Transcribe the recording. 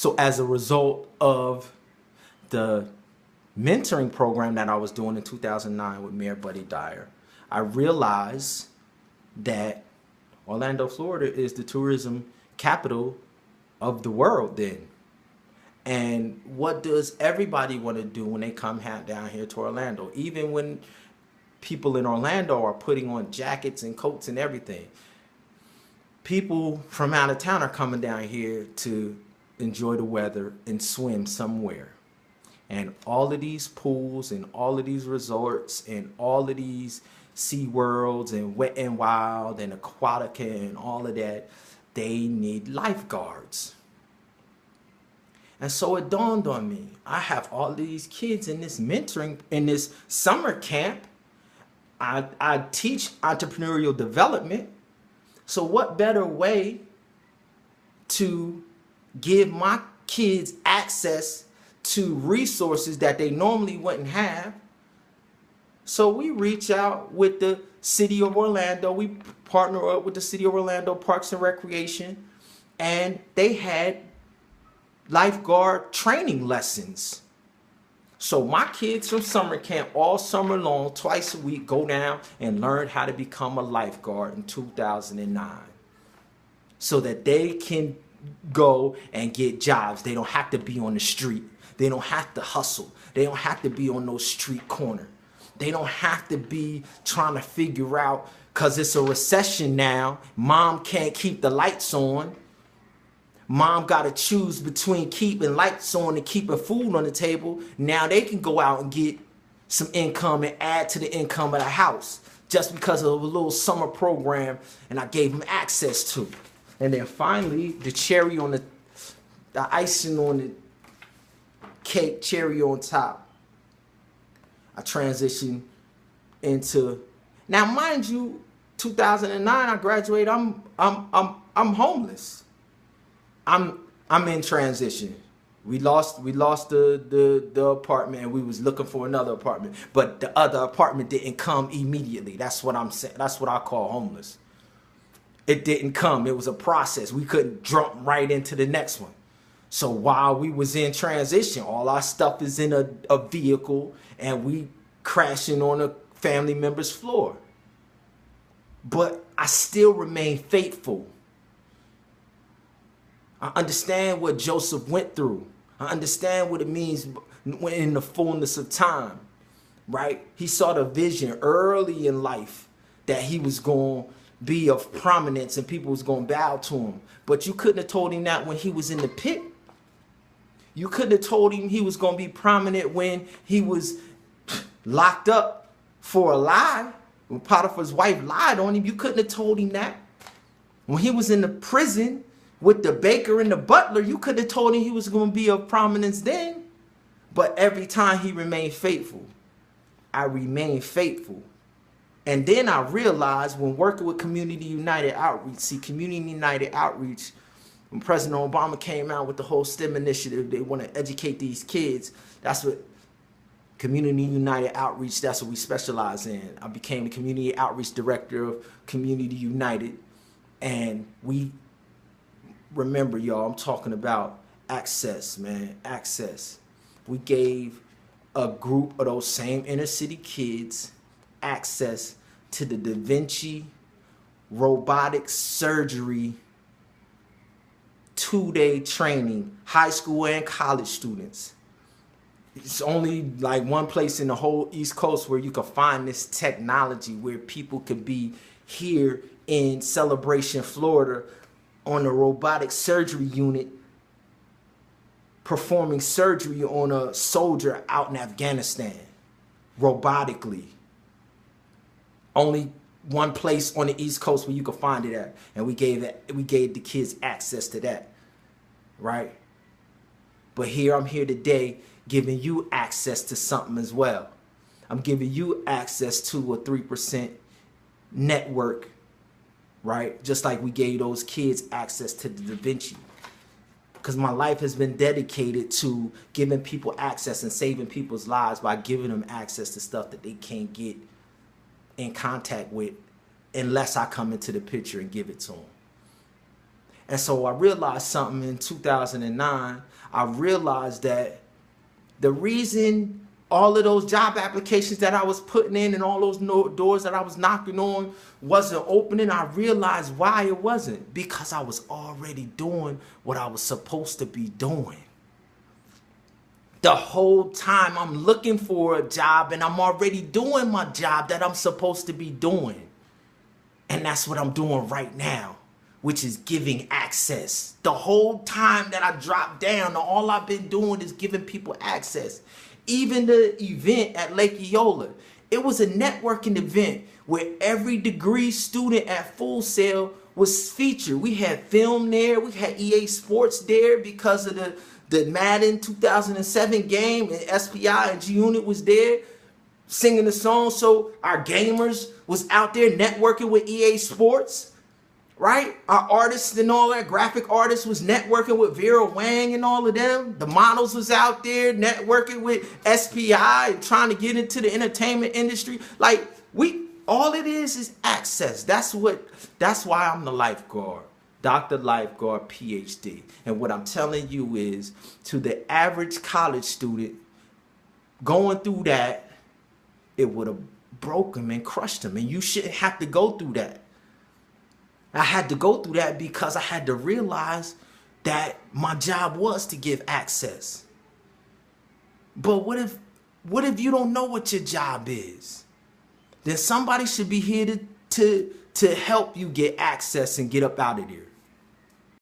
So as a result of the mentoring program that I was doing in 2009 with Mayor Buddy Dyer, I realized that Orlando, Florida is the tourism capital of the world then. And what does everybody want to do when they come down here to Orlando? Even when people in Orlando are putting on jackets and coats and everything, people from out of town are coming down here to enjoy the weather and swim somewhere. And all of these pools and all of these resorts and all of these Sea Worlds and Wet and Wild and Aquatica and all of that, they need lifeguards. And so it dawned on me, I have all these kids in this mentoring, in this summer camp. I teach entrepreneurial development. So what better way to give my kids access to resources that they normally wouldn't have? So we reach out with the city of Orlando. We partner up with the city of Orlando Parks and Recreation, and they had lifeguard training lessons. So my kids from summer camp all summer long, twice a week, go down and learn how to become a lifeguard in 2009 so that they can go and get jobs. They don't have to be on the street. They don't have to hustle. They don't have to be on those street corners. They don't have to be trying to figure out, because it's a recession now, mom can't keep the lights on. Mom got to choose between keeping lights on and keeping food on the table. Now they can go out and get some income and add to the income of the house just because of a little summer program and I gave them access to. And then finally, the cherry on the icing on the cake, cherry on top, I transitioned into, now mind you, 2009 I graduated, I'm homeless. I'm in transition. We lost the apartment and we was looking for another apartment, but the other apartment didn't come immediately. That's what I'm saying. That's what I call homeless. It didn't come. It was a process. We couldn't jump right into the next one. So while we was in transition, all our stuff is in a vehicle and we crashing on a family member's floor. But I still remain faithful. I understand what Joseph went through. I understand what it means in the fullness of time, right? He saw the vision early in life that he was going to be of prominence and people was going to bow to him. But you couldn't have told him that when he was in the pit. You couldn't have told him he was going to be prominent when he was locked up for a lie. When Potiphar's wife lied on him, you couldn't have told him that. When he was in the prison with the baker and the butler, you could have told him he was going to be of prominence then. But every time he remained faithful, I remained faithful. And then I realized when working with Community United Outreach, Community United Outreach, when President Obama came out with the whole STEM initiative, they want to educate these kids. That's what Community United Outreach, that's what we specialize in. I became the Community Outreach Director of Community United. And we, remember y'all, I'm talking about access, man, access. We gave a group of those same inner city kids access to the Da Vinci robotic surgery 2-day training, high school and college students. It's only like one place in the whole East Coast where you can find this technology where people could be here in Celebration, Florida, on a robotic surgery unit performing surgery on a soldier out in Afghanistan robotically. Only one place on the East Coast where you could find it at, and we gave the kids access to that, right? But I'm here today giving you access to something as well. I'm giving you access to a 3% network, right? Just like we gave those kids access to the Da Vinci. Because my life has been dedicated to giving people access and saving people's lives by giving them access to stuff that they can't get in contact with unless I come into the picture and give it to them. And so I realized something in 2009. I realized that the reason all of those job applications that I was putting in and all those doors that I was knocking on wasn't opening, I realized why it wasn't. Because I was already doing what I was supposed to be doing. The whole time I'm looking for a job and I'm already doing my job that I'm supposed to be doing. And that's what I'm doing right now, which is giving access. The whole time that I dropped down, all I've been doing is giving people access. Even the event at Lake Eola, it was a networking event where every degree student at Full Sail was featured. We had film there, we had EA Sports there because of the Madden 2007 game, and SPI and G-Unit was there singing the song. So our gamers was out there networking with EA Sports. Right? Our artists and all that, graphic artists was networking with Vera Wang and all of them. The models was out there networking with SPI and trying to get into the entertainment industry. Like, all it is access. That's why I'm the lifeguard. Dr. Lifeguard, PhD. And what I'm telling you is, to the average college student going through that, it would have broke him and crushed him. And you shouldn't have to go through that. I had to go through that because I had to realize that my job was to give access. But what if you don't know what your job is? Then somebody should be here to help you get access and get up out of there.